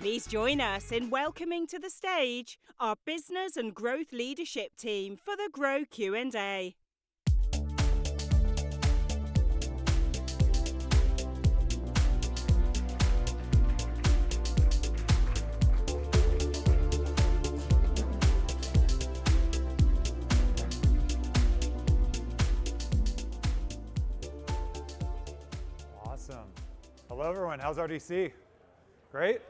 Please join us in welcoming to the stage our business and growth leadership team for the Grow Q&A. Awesome. Hello, everyone. How's RDC? Great?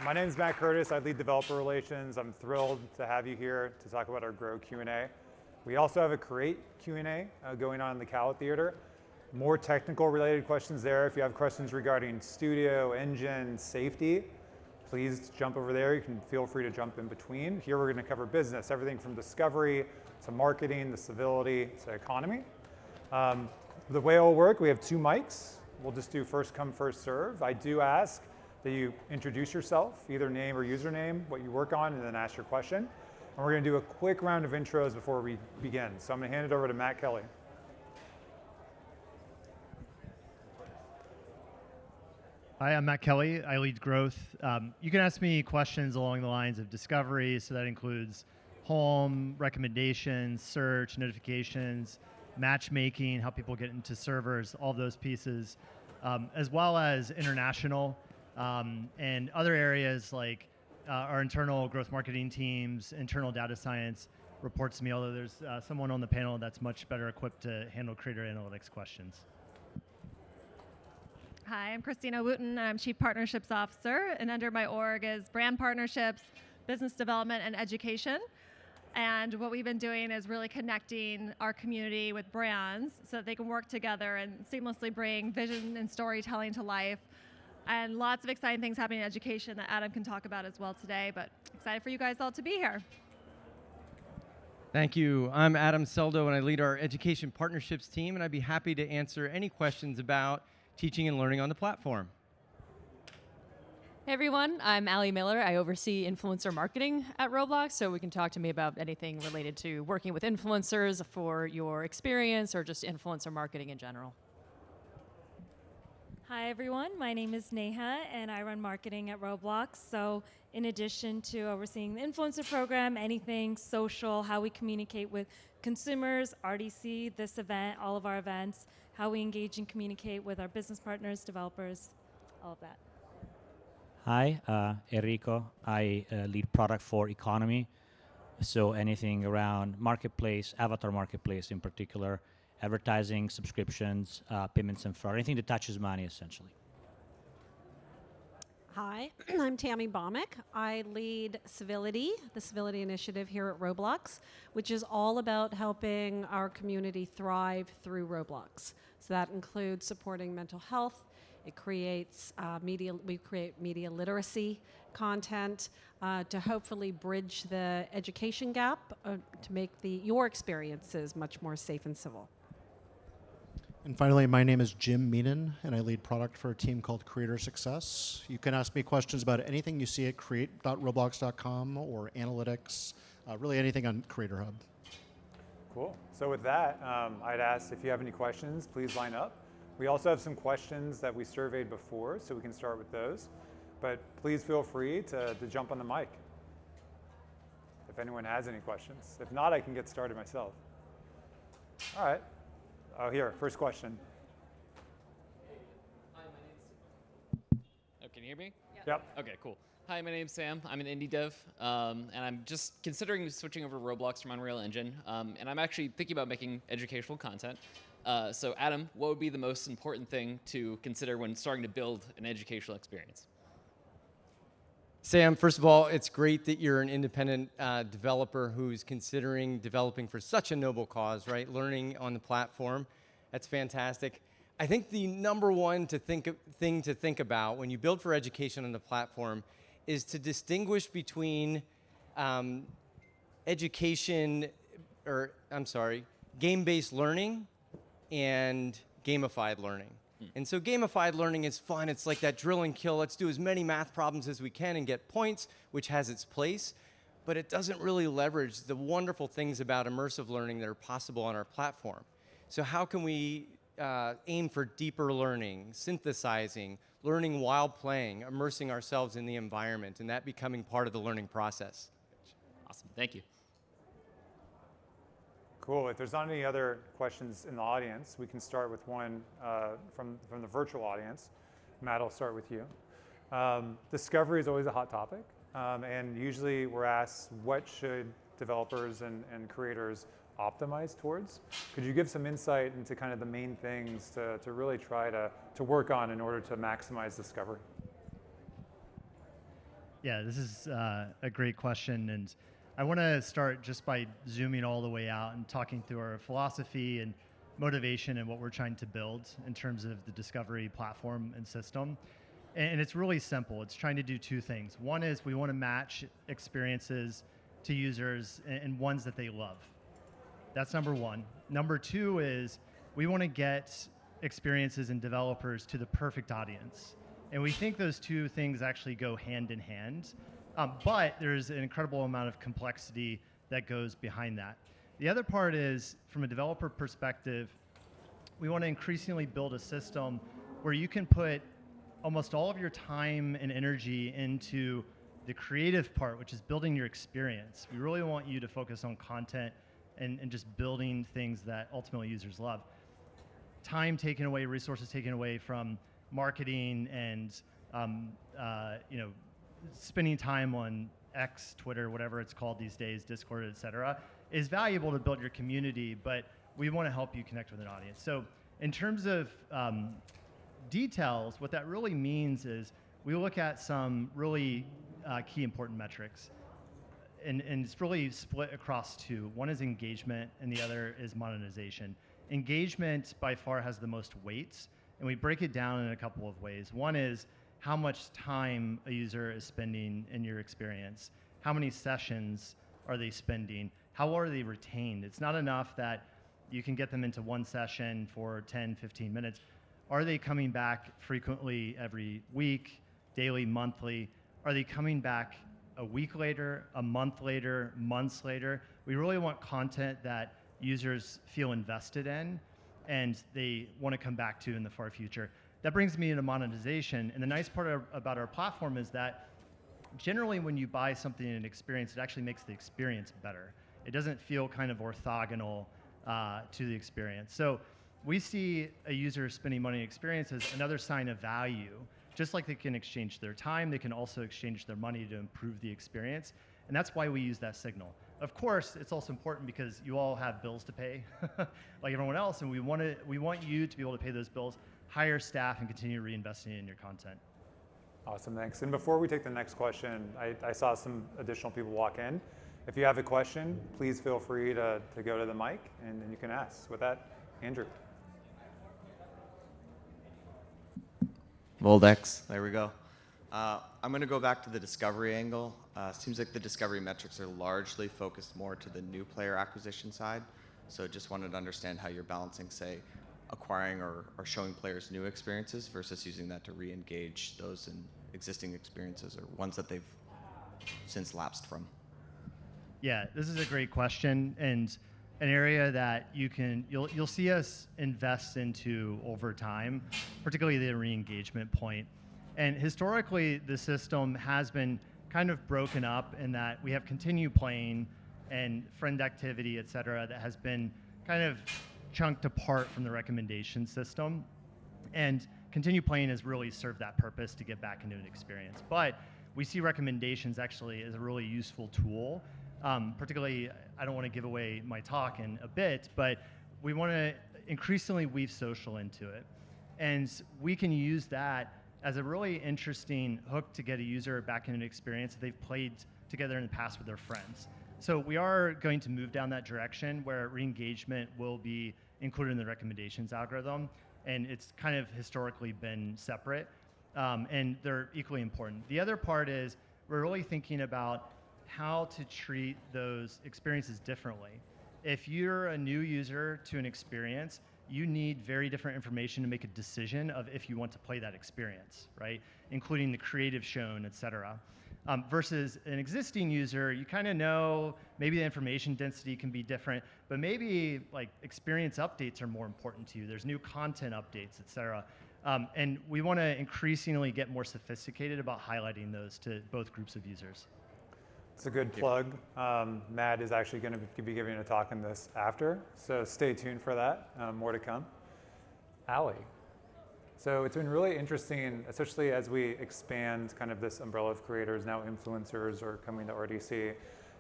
My name is Matt Curtis. I lead developer relations. I'm thrilled to have you here to talk about our Grow Q&A. We also have a Create Q&A going on in the Cowell Theater. More technical related questions there. If you have questions regarding studio, engine, safety, please jump over there. You can feel free to jump in between. Here we're going to cover business, everything from discovery to marketing, the civility to economy. The way it will work, we have 2 mics. We'll just do first come, first serve. I do ask that you introduce yourself, either name or username, what you work on, and then ask your question. And we're going to do a quick round of intros before we begin. So I'm going to hand it over to Matt Kelly. Hi, I'm Matt Kelly. I lead growth. You can ask me questions along the lines of discovery, so that includes home, recommendations, search, notifications, matchmaking, how people get into servers, all of those pieces, as well as international and other areas like our internal growth marketing teams, internal data science reports to me, although there's someone on the panel that's much better equipped to handle creator analytics questions. Hi, I'm Christina Wooten. I'm Chief Partnerships Officer, and under my org is brand partnerships, business development, and education. And what we've been doing is really connecting our community with brands so that they can work together and seamlessly bring vision and storytelling to life. And lots of exciting things happening in education that Adam can talk about as well today, but excited for you guys all to be here. Thank you. I'm Adam Seldo, and I lead our education partnerships team, and I'd be happy to answer any questions about teaching and learning on the platform. Hey everyone, I'm Allie Miller. I oversee influencer marketing at Roblox, so we can talk to me about anything related to working with influencers for your experience or just influencer marketing in general. Hi everyone, my name is Neha and I run marketing at Roblox. So in addition to overseeing the influencer program, anything social, how we communicate with consumers, RDC, this event, all of our events, how we engage and communicate with our business partners, developers, all of that. Hi, Enrico. I lead product for economy. So anything around marketplace, avatar marketplace in particular, advertising, subscriptions, payments and fraud, anything that touches money essentially. Hi, I'm Tammy Baumick. I lead Civility, the Civility Initiative here at Roblox, which is all about helping our community thrive through Roblox. So that includes supporting mental health. It creates we create media literacy content to hopefully bridge the education gap to make your experiences much more safe and civil. And finally, my name is Jim Meenan, and I lead product for a team called Creator Success. You can ask me questions about anything you see at create.roblox.com or analytics, really anything on Creator Hub. Cool. So with that, I'd ask if you have any questions, please line up. We also have some questions that we surveyed before, so we can start with those. But please feel free to jump on the mic if anyone has any questions. If not, I can get started myself. All right. Oh, here, first question. Hi, my name's... Oh, can you hear me? Yep. Okay, cool. Hi, my name's Sam. I'm an indie dev, and I'm just considering switching over Roblox from Unreal Engine, and I'm actually thinking about making educational content. So Adam, what would be the most important thing to consider when starting to build an educational experience? Sam, first of all, it's great that you're an independent developer who's considering developing for such a noble cause, right? Learning on the platform. That's fantastic. I think the number one thing to think about when you build for education on the platform is to distinguish between game-based learning and gamified learning. And so gamified learning is fun. It's like that drill and kill. Let's do as many math problems as we can and get points, which has its place. But it doesn't really leverage the wonderful things about immersive learning that are possible on our platform. So how can we aim for deeper learning, synthesizing, learning while playing, immersing ourselves in the environment, and that becoming part of the learning process. Awesome. Thank you. Cool. If there's not any other questions in the audience, we can start with one from the virtual audience. Matt, I'll start with you. Discovery is always a hot topic, and usually we're asked, what should developers and creators optimize towards? Could you give some insight into kind of the main things to really try to work on in order to maximize discovery? Yeah, this is a great question, and I want to start just by zooming all the way out and talking through our philosophy and motivation and what we're trying to build in terms of the discovery platform and system. And it's really simple. It's trying to do two things. One is we want to match experiences to users and ones that they love. That's number one. Number two is we want to get experiences and developers to the perfect audience. And we think those two things actually go hand in hand. But there's an incredible amount of complexity that goes behind that. The other part is, from a developer perspective, we want to increasingly build a system where you can put almost all of your time and energy into the creative part, which is building your experience. We really want you to focus on content and just building things that ultimately users love. Time taken away, resources taken away from marketing and spending time on X, Twitter, whatever it's called these days, Discord, et cetera, is valuable to build your community, but we want to help you connect with an audience. So in terms of details, what that really means is we look at some really key important metrics. And it's really split across two. One is engagement, and the other is monetization. Engagement by far has the most weights, and we break it down in a couple of ways. One is how much time a user is spending in your experience. How many sessions are they spending? How are they retained? It's not enough that you can get them into one session for 10, 15 minutes. Are they coming back frequently every week, daily, monthly? Are they coming back a week later, a month later, months later? We really want content that users feel invested in and they want to come back to in the far future. That brings me into monetization. And the nice part about our platform is that generally when you buy something in an experience, it actually makes the experience better. It doesn't feel kind of orthogonal to the experience. So we see a user spending money in experience as another sign of value. Just like they can exchange their time, they can also exchange their money to improve the experience. And that's why we use that signal. Of course, it's also important because you all have bills to pay like everyone else, and we want you to be able to pay those bills, hire staff, and continue reinvesting in your content. Awesome, thanks. And before we take the next question, I saw some additional people walk in. If you have a question, please feel free to go to the mic and you can ask. With that, Andrew. Voldex, there we go. I'm going to go back to the discovery angle. Seems like the discovery metrics are largely focused more to the new player acquisition side. So just wanted to understand how you're balancing, say, acquiring or showing players new experiences versus using that to re-engage those in existing experiences or ones that they've since lapsed from. Yeah, this is a great question, and an area that you'll see us invest into over time, particularly the re-engagement point. And historically, the system has been kind of broken up in that we have continue playing and friend activity, et cetera, that has been kind of chunked apart from the recommendation system. And continue playing has really served that purpose to get back into an experience. But we see recommendations actually as a really useful tool. Particularly, I don't want to give away my talk in a bit, but we want to increasingly weave social into it. And we can use that as a really interesting hook to get a user back in an experience that they've played together in the past with their friends. So we are going to move down that direction where re-engagement will be included in the recommendations algorithm. And it's kind of historically been separate, and they're equally important. The other part is we're really thinking about how to treat those experiences differently. If you're a new user to an experience, you need very different information to make a decision of if you want to play that experience, right? Including the creative shown, et cetera. versus an existing user, you kind of know maybe the information density can be different, but maybe like experience updates are more important to you. There's new content updates, et cetera. And we want to increasingly get more sophisticated about highlighting those to both groups of users. It's a good plug. Matt is actually going to be giving a talk on this after, so stay tuned for that. More to come. Ali. So it's been really interesting, especially as we expand kind of this umbrella of creators, now influencers are coming to RDC.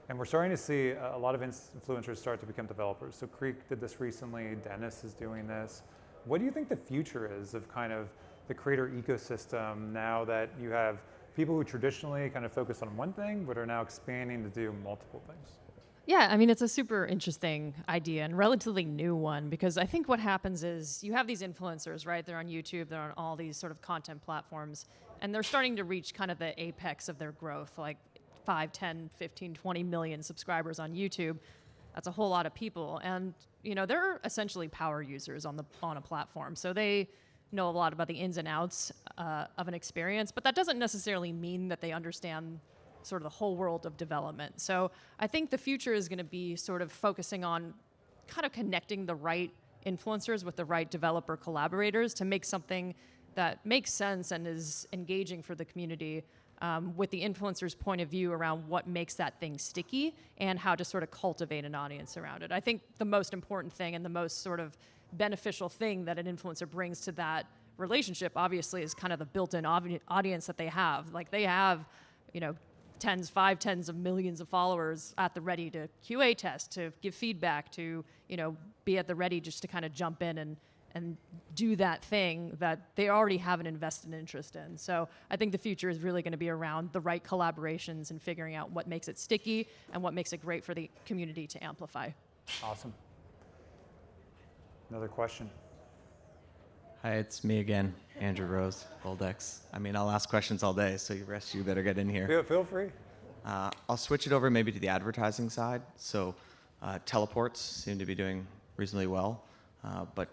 And we're starting to see a lot of influencers start to become developers. So Creek did this recently, Dennis is doing this. What do you think the future is of kind of the creator ecosystem now that you have people who traditionally kind of focus on one thing, but are now expanding to do multiple things? Yeah, I mean, it's a super interesting idea and relatively new one, because I think what happens is you have these influencers, right? They're on YouTube, they're on all these sort of content platforms, and they're starting to reach kind of the apex of their growth, like 5, 10, 15, 20 million subscribers on YouTube. That's a whole lot of people. And, you know, they're essentially power users on a platform. So they know a lot about the ins and outs of an experience, but that doesn't necessarily mean that they understand sort of the whole world of development. So I think the future is going to be sort of focusing on kind of connecting the right influencers with the right developer collaborators to make something that makes sense and is engaging for the community, with the influencer's point of view around what makes that thing sticky and how to sort of cultivate an audience around it. I think the most important thing and the most sort of beneficial thing that an influencer brings to that relationship, obviously, is kind of the built-in audience that they have. Like, they have, you know, tens of millions of followers at the ready to QA test, to give feedback, to, you know, be at the ready just to kind of jump in and do that thing that they already have an invested interest in. So I think the future is really going to be around the right collaborations and figuring out what makes it sticky and what makes it great for the community to amplify. Awesome. Another question. Hi, it's me again, Andrew Rose, Goldex. I mean, I'll ask questions all day, so you better get in here. Feel free. I'll switch it over maybe to the advertising side. So teleports seem to be doing reasonably well, but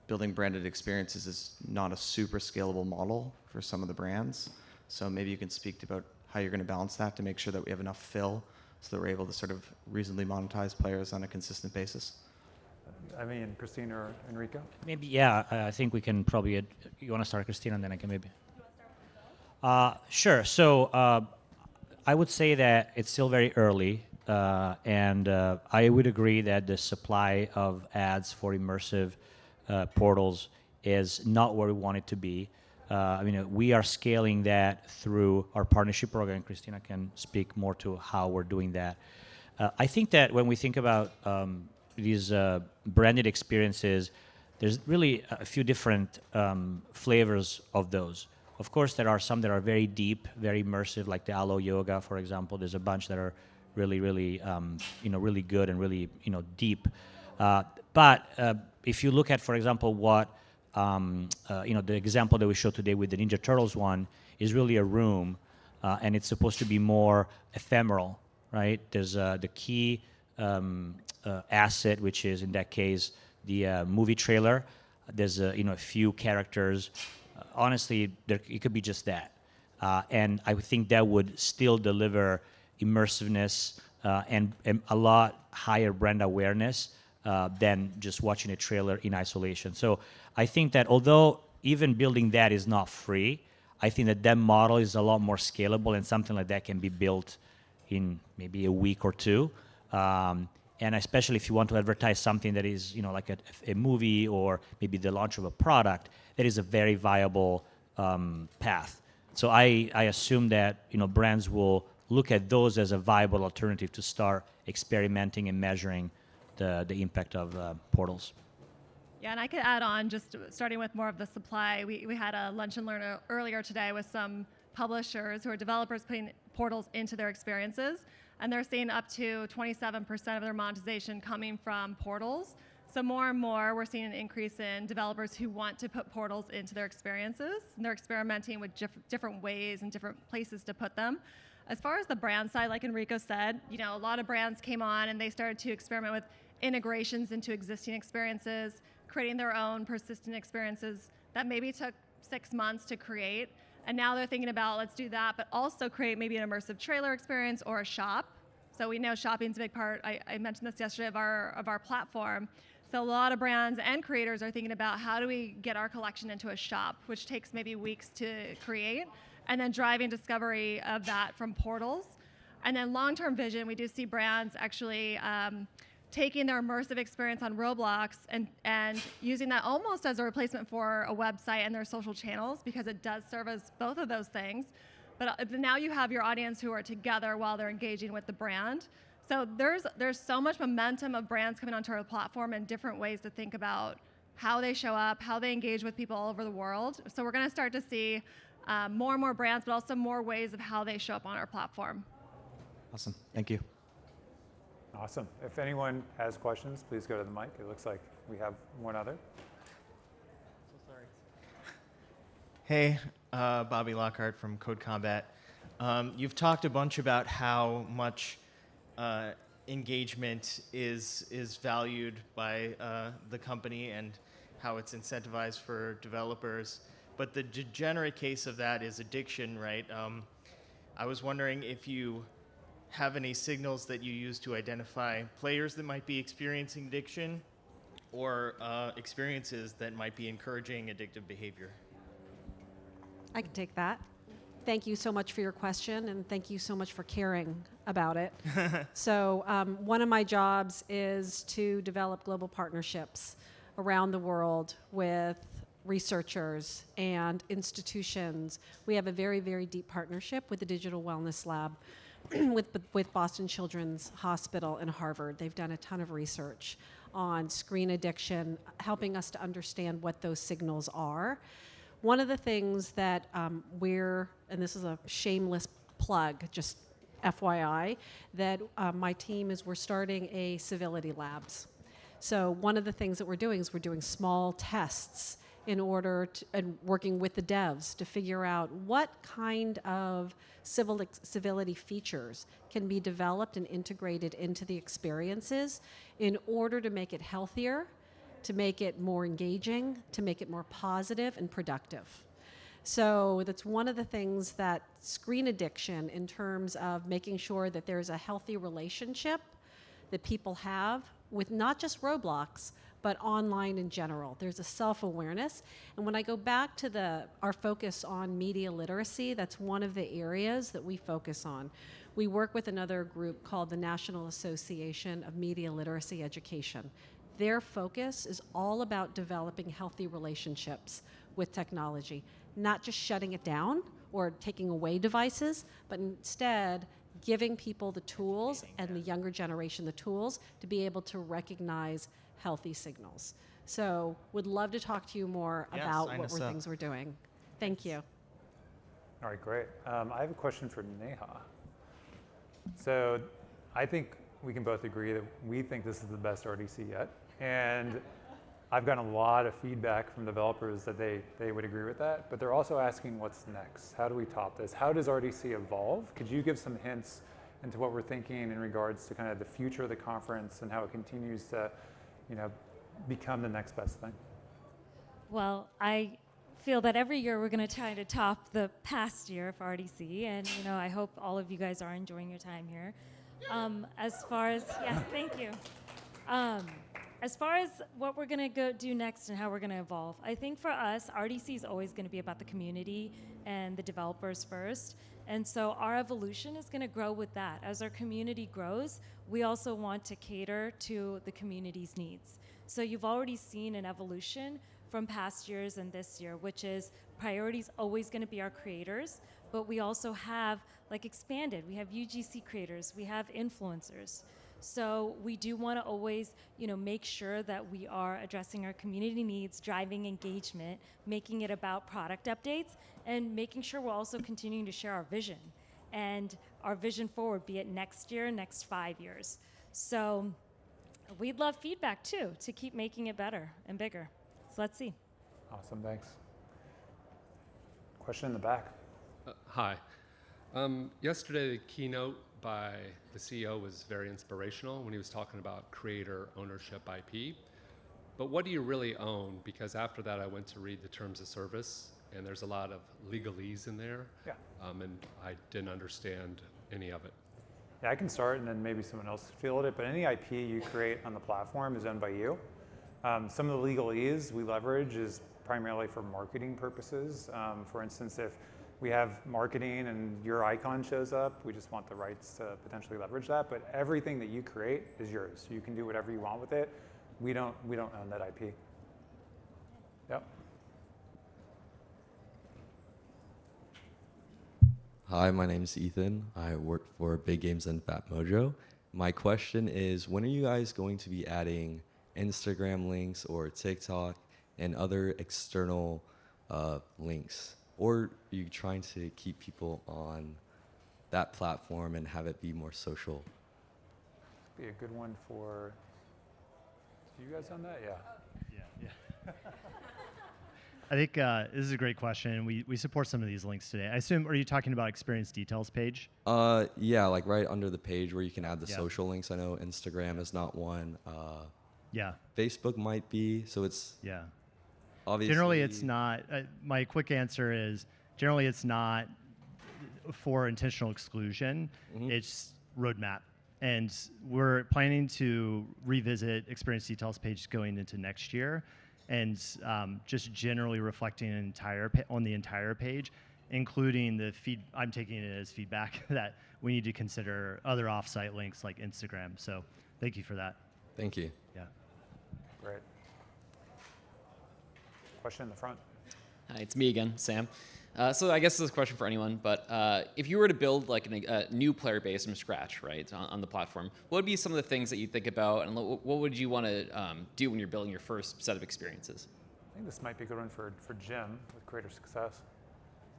building branded experiences is not a super scalable model for some of the brands. So maybe you can speak about how you're going to balance that to make sure that we have enough fill so that we're able to sort of reasonably monetize players on a consistent basis. I mean, Christine or Enrico? Maybe, yeah, I think we can probably, you want to start, Christine, and then I can maybe. Sure. So I would say that it's still very early, and I would agree that the supply of ads for immersive portals is not where we want it to be. I mean, we are scaling that through our partnership program. Christina can speak more to how we're doing that. I think that when we think about these branded experiences, there's really a few different flavors of those. Of course, there are some that are very deep, very immersive, like the Alo Yoga, for example. There's a bunch that are really, really, really good and really, deep. But if you look at, for example, what the example that we showed today with the Ninja Turtles one is really a room, and it's supposed to be more ephemeral, right? There's the key asset, which is in that case the movie trailer. There's a few characters. Honestly, it could be just that, and I think that would still deliver immersiveness and a lot higher brand awareness than just watching a trailer in isolation. So I think that although even building that is not free, I think that model is a lot more scalable, and something like that can be built in maybe a week or two. And especially if you want to advertise something that is, like a movie or maybe the launch of a product, that is a very viable path. So I assume that brands will look at those as a viable alternative to start experimenting and measuring the impact of portals. Yeah, and I could add on, just starting with more of the supply. We had a lunch and learn earlier today with some publishers who are developers putting portals into their experiences, and they're seeing up to 27% of their monetization coming from portals. So more and more, we're seeing an increase in developers who want to put portals into their experiences, and they're experimenting with different ways and different places to put them. As far as the brand side, like Enrico said, a lot of brands came on and they started to experiment with integrations into existing experiences, creating their own persistent experiences that maybe took 6 months to create. And now they're thinking about, let's do that, but also create maybe an immersive trailer experience or a shop. So we know shopping's a big part. I mentioned this yesterday of our platform. So a lot of brands and creators are thinking about how do we get our collection into a shop, which takes maybe weeks to create, and then driving discovery of that from portals. And then long-term vision, we do see brands actually taking their immersive experience on Roblox and using that almost as a replacement for a website and their social channels, because it does serve as both of those things. But now you have your audience who are together while they're engaging with the brand. So there's so much momentum of brands coming onto our platform and different ways to think about how they show up, how they engage with people all over the world. So we're going to start to see more and more brands, but also more ways of how they show up on our platform. Awesome. Thank you. Awesome. If anyone has questions, please go to the mic. It looks like we have one other. So sorry. Hey, Bobby Lockhart from Code Combat. You've talked a bunch about how much engagement is valued by the company and how it's incentivized for developers. But the degenerate case of that is addiction, right? I was wondering if you have any signals that you use to identify players that might be experiencing addiction or experiences that might be encouraging addictive behavior. I can take that. Thank you so much for your question, and thank you so much for caring about it. So one of my jobs is to develop global partnerships around the world with researchers and institutions. We have a very, very deep partnership with the Digital Wellness Lab with Boston Children's Hospital and Harvard. They've done a ton of research on screen addiction, helping us to understand what those signals are. One of the things that and this is a shameless plug, just FYI, that my team we're starting a civility labs. So one of the things that we're doing is we're doing small tests in order to, and working with the devs to figure out what kind of civility features can be developed and integrated into the experiences in order to make it healthier, to make it more engaging, to make it more positive and productive. So that's one of the things that screen addiction, in terms of making sure that there's a healthy relationship that people have with not just Roblox, but online in general. There's a self-awareness. And when I go back to our focus on media literacy, that's one of the areas that we focus on. We work with another group called the National Association of Media Literacy Education. Their focus is all about developing healthy relationships with technology, not just shutting it down or taking away devices, but instead giving people the tools and the younger generation the tools to be able to recognize healthy signals. So would love to talk to you more about what things we're doing. Thank you. All right, great. I have a question for Neha. So I think we can both agree that we think this is the best RDC yet. And I've gotten a lot of feedback from developers that they would agree with that, but they're also asking what's next. How do we top this? How does RDC evolve? Could you give some hints into what we're thinking in regards to kind of the future of the conference and how it continues to, become the next best thing? Well, I feel that every year we're going to try to top the past year for RDC, and I hope all of you guys are enjoying your time here. As far as yes, thank you. As far as what we're going to do next and how we're going to evolve, I think for us, RDC is always going to be about the community and the developers first. And so our evolution is going to grow with that. As our community grows, we also want to cater to the community's needs. So you've already seen an evolution from past years and this year, which is priority's always going to be our creators, but we also have expanded. We have UGC creators, we have influencers. So we do want to always, make sure that we are addressing our community needs, driving engagement, making it about product updates, and making sure we're also continuing to share our vision and our vision forward, be it next year, next 5 years. So we'd love feedback too, to keep making it better and bigger. So let's see. Awesome, thanks. Question in the back. Hi. Yesterday, the keynote by the CEO was very inspirational when he was talking about creator ownership IP. But what do you really own? Because after that, I went to read the terms of service and there's a lot of legalese in there. Yeah. And I didn't understand any of it. Yeah, I can start and then maybe someone else field it, but any IP you create on the platform is owned by you. Some of the legalese we leverage is primarily for marketing purposes. For instance, if we have marketing and your icon shows up, we just want the rights to potentially leverage that, but everything that you create is yours. You can do whatever you want with it. We don't own that IP. Yep. Hi, my name is Ethan. I work for Big Games and Fat Mojo. My question is, when are you guys going to be adding Instagram links or TikTok and other external links? Or are you trying to keep people on that platform and have it be more social? Be a good one for, do you guys on that? Yeah. Yeah. I think this is a great question. We support some of these links today. I assume, are you talking about experience details page? Yeah, like right under the page where you can add the social links. I know Instagram is not one. Yeah. Facebook might be, so it's obviously. Generally, it's not. My quick answer is generally it's not for intentional exclusion. It's roadmap. And we're planning to revisit experience details page going into next year. And just generally reflecting on the entire page, including the I'm taking it as feedback that we need to consider other offsite links like Instagram. So thank you for that. Thank you. Yeah. Great. Question in the front. Hi, it's me again, Sam. So I guess this is a question for anyone, but if you were to build like a new player base from scratch, right, on the platform, what would be some of the things that you think about, and what would you want to do when you're building your first set of experiences? I think this might be a good one for Jim with Creator Success.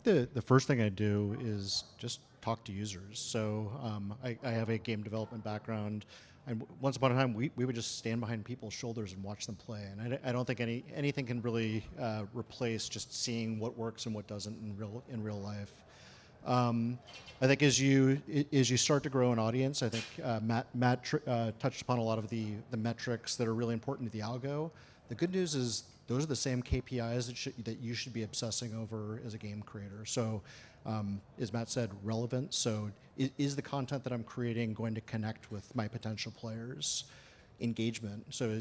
The first thing I do is just talk to users. So I have a game development background. And once upon a time, we would just stand behind people's shoulders and watch them play. And I don't think anything can really replace just seeing what works and what doesn't in real life. I think as you start to grow an audience, I think Matt touched upon a lot of the metrics that are really important to the algo. The good news is those are the same KPIs that you should be obsessing over as a game creator. So as Matt said, relevant. So is the content that I'm creating going to connect with my potential players? Engagement. So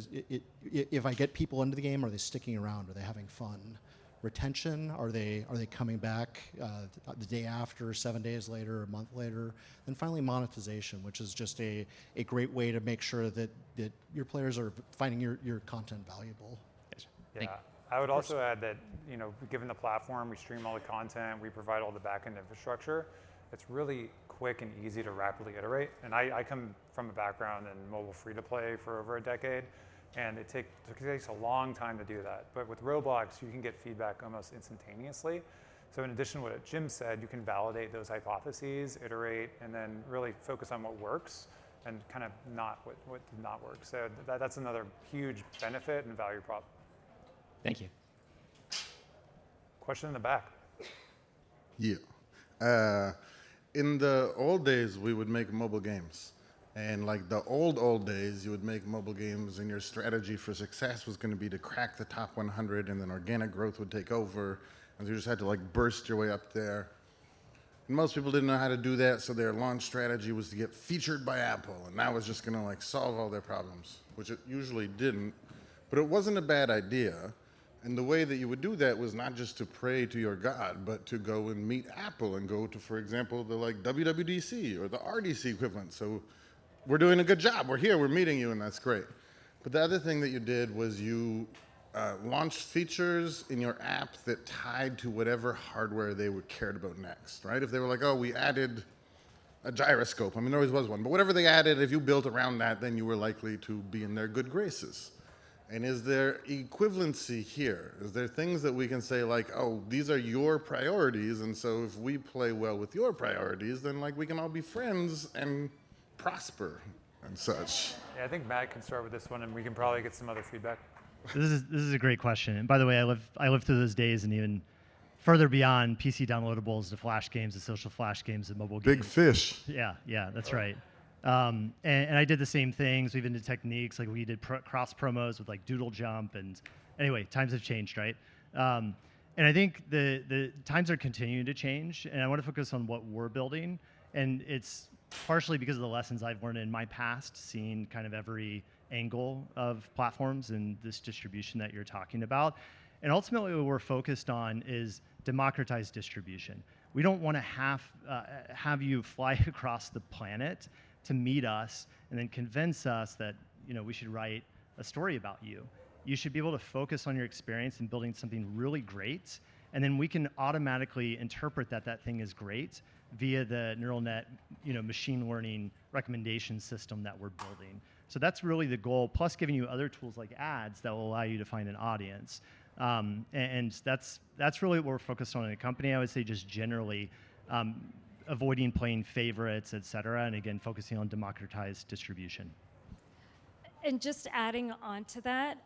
if I get people into the game, are they sticking around? Are they having fun? Retention, are they coming back the day after, 7 days later, a month later? And finally, monetization, which is just a great way to make sure that your players are finding your content valuable. Yeah, I would also add that, given the platform, we stream all the content, we provide all the backend infrastructure. It's really quick and easy to rapidly iterate. And I come from a background in mobile free-to-play for over a decade, and it takes a long time to do that. But with Roblox, you can get feedback almost instantaneously. So in addition to what Jim said, you can validate those hypotheses, iterate, and then really focus on what works and kind of not what did not work. So that's another huge benefit and value prop. Thank you. Question in the back. Yeah. In the old days, we would make mobile games. And like the old days, you would make mobile games and your strategy for success was going to be to crack the top 100 and then organic growth would take over. And you just had to like burst your way up there. And most people didn't know how to do that, so their launch strategy was to get featured by Apple. And that was just going to like solve all their problems, which it usually didn't. But it wasn't a bad idea. And the way that you would do that was not just to pray to your God, but to go and meet Apple and go to, for example, the like WWDC or the RDC equivalent. So we're doing a good job. We're here, we're meeting you, and that's great. But the other thing that you did was you launched features in your app that tied to whatever hardware they would cared about next, right? If they were like, oh, we added a gyroscope. I mean, there always was one. But whatever they added, if you built around that, then you were likely to be in their good graces. And is there equivalency here? Is there things that we can say like, oh, these are your priorities, and so if we play well with your priorities, then like we can all be friends and prosper and such? Yeah, I think Matt can start with this one, and we can probably get some other feedback. This is a great question. And by the way, I lived through those days and even further beyond PC downloadables to flash games, to social flash games, to mobile games. Big fish. Yeah, that's right. And I did the same things. We even did techniques, like we did cross promos with like Doodle Jump, and anyway, times have changed, right? And And I think the times are continuing to change, and I want to focus on what we're building. And it's partially because of the lessons I've learned in my past, seeing kind of every angle of platforms and this distribution that you're talking about. And ultimately what we're focused on is democratized distribution. We don't want to have you fly across the planet to meet us and then convince us that we should write a story about you. You should be able to focus on your experience and building something really great, and then we can automatically interpret that thing is great via the neural net, machine learning recommendation system that we're building. So that's really the goal, plus giving you other tools like ads that will allow you to find an audience. And that's really what we're focused on in a company. I would say just generally avoiding playing favorites, et cetera, and again, focusing on democratized distribution. And just adding on to that,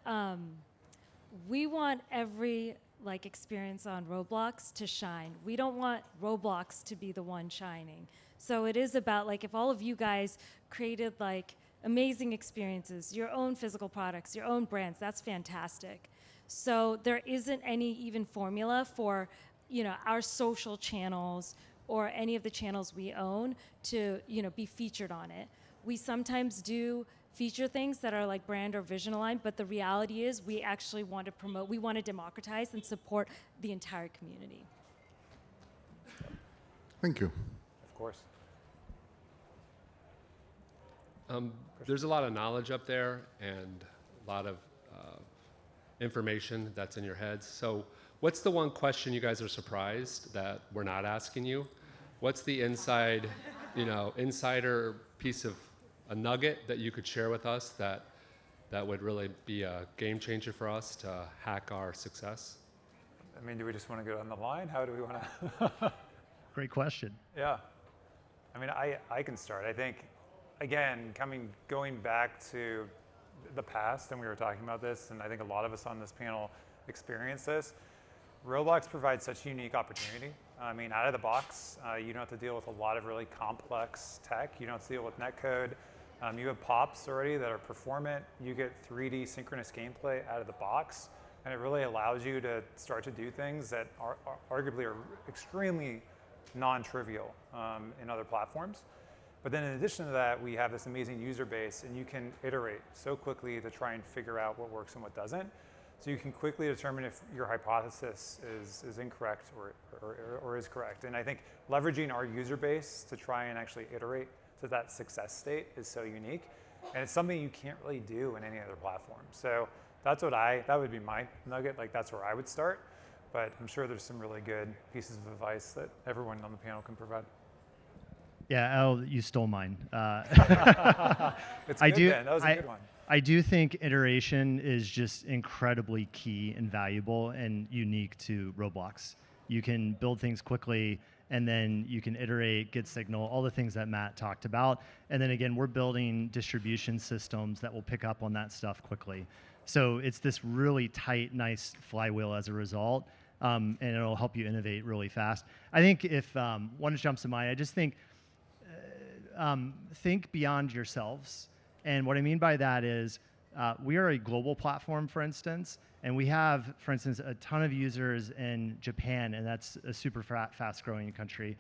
we want every experience on Roblox to shine. We don't want Roblox to be the one shining. So it is about if all of you guys created amazing experiences, your own physical products, your own brands, that's fantastic. So there isn't any even formula for our social channels or any of the channels we own to be featured on it. We sometimes do feature things that are brand or vision aligned, but the reality is we actually want to promote, we want to democratize and support the entire community. Thank you. Of course. There's a lot of knowledge up there and a lot of information that's in your heads. So what's the one question you guys are surprised that we're not asking you? What's the insider piece of a nugget that you could share with us that would really be a game changer for us to hack our success? I mean, do we just want to go down the line? How do we want to? Great question. Yeah. I mean, I can start. I think, again, going back to the past, and we were talking about this, and I think a lot of us on this panel experience this, Roblox provides such a unique opportunity. I mean, out of the box, you don't have to deal with a lot of really complex tech. You don't have to deal with netcode. You have pops already that are performant. You get 3D synchronous gameplay out of the box, and it really allows you to start to do things that are arguably are extremely non-trivial in other platforms. But then in addition to that, we have this amazing user base, and you can iterate so quickly to try and figure out what works and what doesn't. So you can quickly determine if your hypothesis is incorrect or is correct. And I think leveraging our user base to try and actually iterate to that success state is so unique. And it's something you can't really do in any other platform. So that would be my nugget. That's where I would start. But I'm sure there's some really good pieces of advice that everyone on the panel can provide. Yeah, Al, you stole mine. It's good then. That was a good one. I do think iteration is just incredibly key and valuable and unique to Roblox. You can build things quickly, and then you can iterate, get signal, all the things that Matt talked about. And then again, we're building distribution systems that will pick up on that stuff quickly. So it's this really tight, nice flywheel as a result, and it'll help you innovate really fast. I think if one jumps to mind, I just think beyond yourselves. And what I mean by that is we are a global platform, for instance, and we have, for instance, a ton of users in Japan, and that's a super fast-growing country.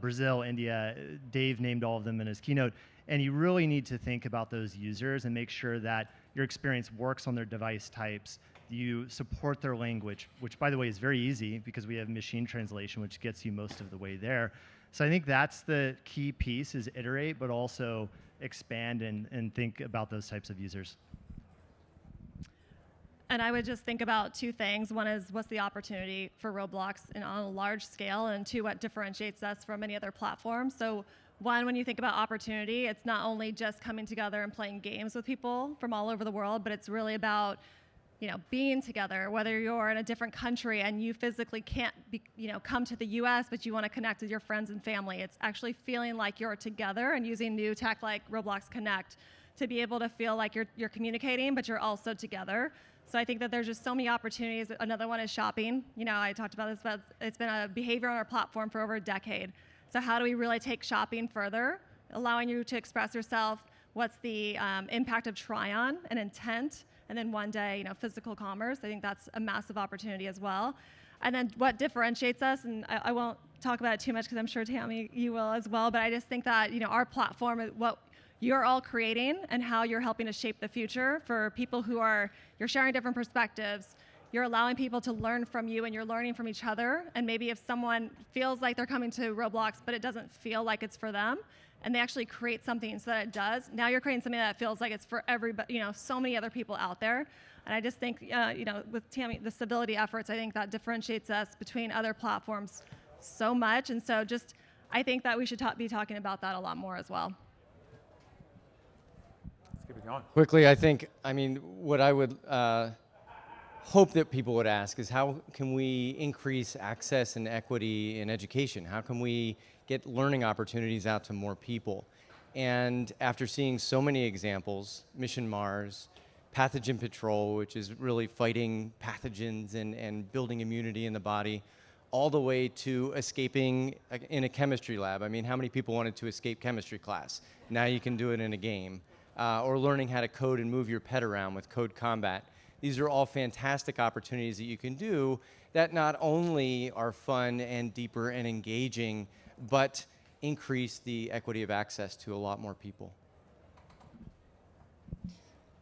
Brazil, India, Dave named all of them in his keynote. And you really need to think about those users and make sure that your experience works on their device types. You support their language, which, by the way, is very easy because we have machine translation, which gets you most of the way there. So I think that's the key piece, is iterate, but also expand and think about those types of users. And I would just think about two things. One is, what's the opportunity for Roblox on a large scale? And two, what differentiates us from any other platform? So one, when you think about opportunity, it's not only just coming together and playing games with people from all over the world, but it's really about being together, whether you're in a different country and you physically can't come to the US, but you want to connect with your friends and family. It's actually feeling like you're together and using new tech like Roblox Connect to be able to feel like you're communicating, but you're also together. So I think that there's just so many opportunities. Another one is shopping. I talked about this, but it's been a behavior on our platform for over a decade. So how do we really take shopping further, allowing you to express yourself? What's the impact of try-on and intent? And then one day, physical commerce. I think that's a massive opportunity as well. And then what differentiates us, and I won't talk about it too much because I'm sure Tammy, you will as well, but I just think that, our platform is what you're all creating and how you're helping to shape the future for people you're sharing different perspectives. You're allowing people to learn from you and you're learning from each other. And maybe if someone feels like they're coming to Roblox, but it doesn't feel like it's for them, and they actually create something so that it does, now you're creating something that feels like it's for everybody, so many other people out there. And I just think, with Tammy, the civility efforts, I think that differentiates us between other platforms so much. And so I think that we should be talking about that a lot more as well. Let's keep it going. Quickly, what I would hope that people would ask is how can we increase access and equity in education? How can we get learning opportunities out to more people? And after seeing so many examples, Mission Mars, Pathogen Patrol, which is really fighting pathogens and building immunity in the body, all the way to escaping in a chemistry lab. How many people wanted to escape chemistry class? Now you can do it in a game. Or learning how to code and move your pet around with Code Combat. These are all fantastic opportunities that you can do that not only are fun and deeper and engaging, but increase the equity of access to a lot more people.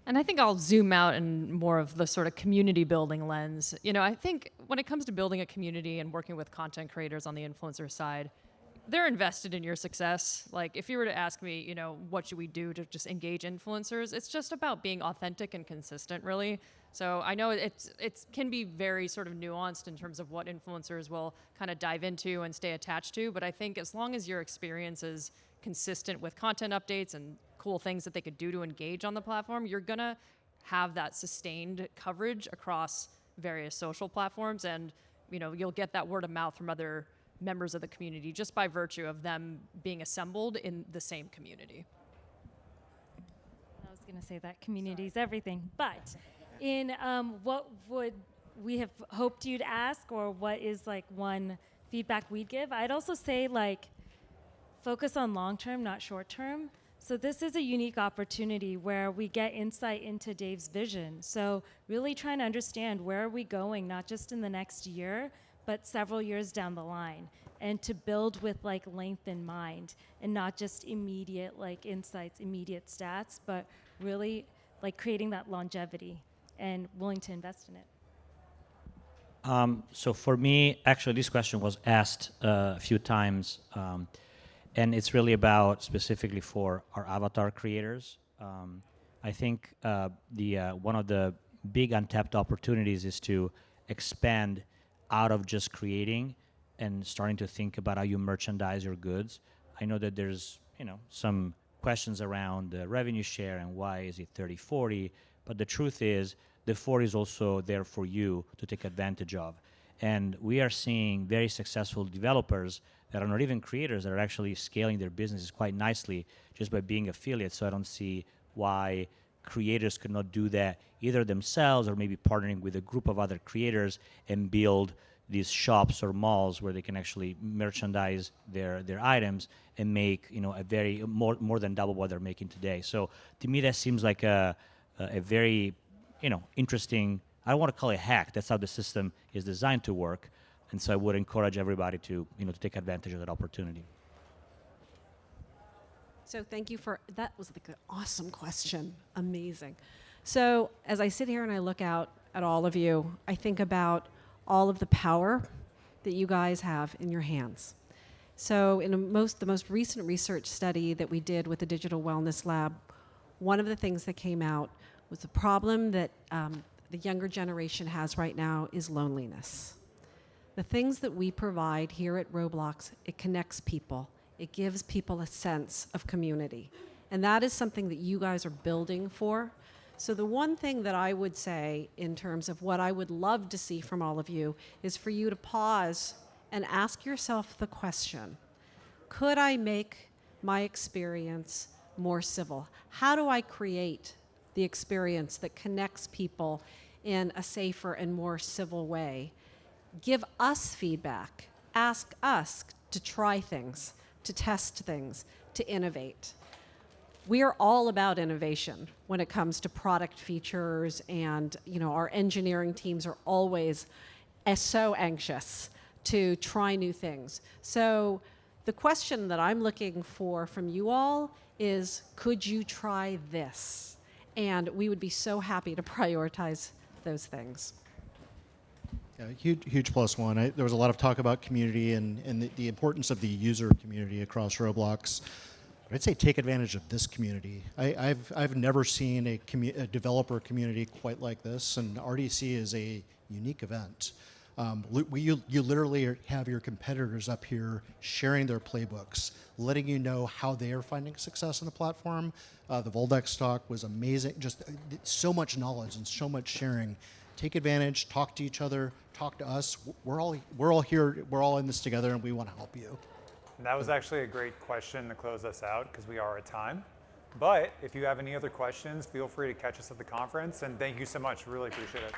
And I think I'll zoom out in more of the sort of community building lens. I think when it comes to building a community and working with content creators on the influencer side, they're invested in your success. Like if you were to ask me, what should we do to just engage influencers? It's just about being authentic and consistent, really. So I know it can be very sort of nuanced in terms of what influencers will kind of dive into and stay attached to. But I think as long as your experience is consistent with content updates and cool things that they could do to engage on the platform, you're gonna have that sustained coverage across various social platforms, and you'll get that word of mouth from other members of the community just by virtue of them being assembled in the same community. I was going to say that community is everything, but in what would we have hoped you'd ask, or what is like one feedback we'd give? I'd also say focus on long-term, not short-term. So this is a unique opportunity where we get insight into Dave's vision. So really trying to understand where are we going, not just in the next year, but several years down the line, and to build with length in mind, and not just immediate insights, immediate stats, but really creating that longevity and willing to invest in it. So for me, actually, this question was asked a few times, and it's really about specifically for our avatar creators. I think one of the big untapped opportunities is to expand out of just creating and starting to think about how you merchandise your goods. I know that there's some questions around the revenue share and why is it 30-40, but the truth is the 40 is also there for you to take advantage of. And we are seeing very successful developers that are not even creators that are actually scaling their businesses quite nicely just by being affiliates. So I don't see why creators could not do that either themselves or maybe partnering with a group of other creators and build these shops or malls where they can actually merchandise their items and make a very more than double what they're making today. So to me that seems like a very interesting, I don't want to call it a hack. That's how the system is designed to work. And so I would encourage everybody to to take advantage of that opportunity. So thank you for, that was an awesome question. Amazing. So as I sit here and I look out at all of you, I think about all of the power that you guys have in your hands. So in the most recent research study that we did with the Digital Wellness Lab, one of the things that came out was the problem that the younger generation has right now is loneliness. The things that we provide here at Roblox, it connects people. It gives people a sense of community. And that is something that you guys are building for. So the one thing that I would say in terms of what I would love to see from all of you is for you to pause and ask yourself the question, could I make my experience more civil? How do I create the experience that connects people in a safer and more civil way? Give us feedback. Ask us to try things, to test things, to innovate. We are all about innovation when it comes to product features, and our engineering teams are always so anxious to try new things. So the question that I'm looking for from you all is, could you try this? And we would be so happy to prioritize those things. Yeah, huge plus one. There was a lot of talk about community and the importance of the user community across Roblox. I'd say take advantage of this community. I've never seen a developer community quite like this, and RDC is a unique event. You literally have your competitors up here sharing their playbooks, letting you know how they are finding success on the platform. The Voldex talk was amazing, just so much knowledge and so much sharing. Take advantage, talk to each other, talk to us. We're all here, we're all in this together, and we want to help you. And that was actually a great question to close us out because we are at time. But if you have any other questions, feel free to catch us at the conference. And thank you so much. Really appreciate it.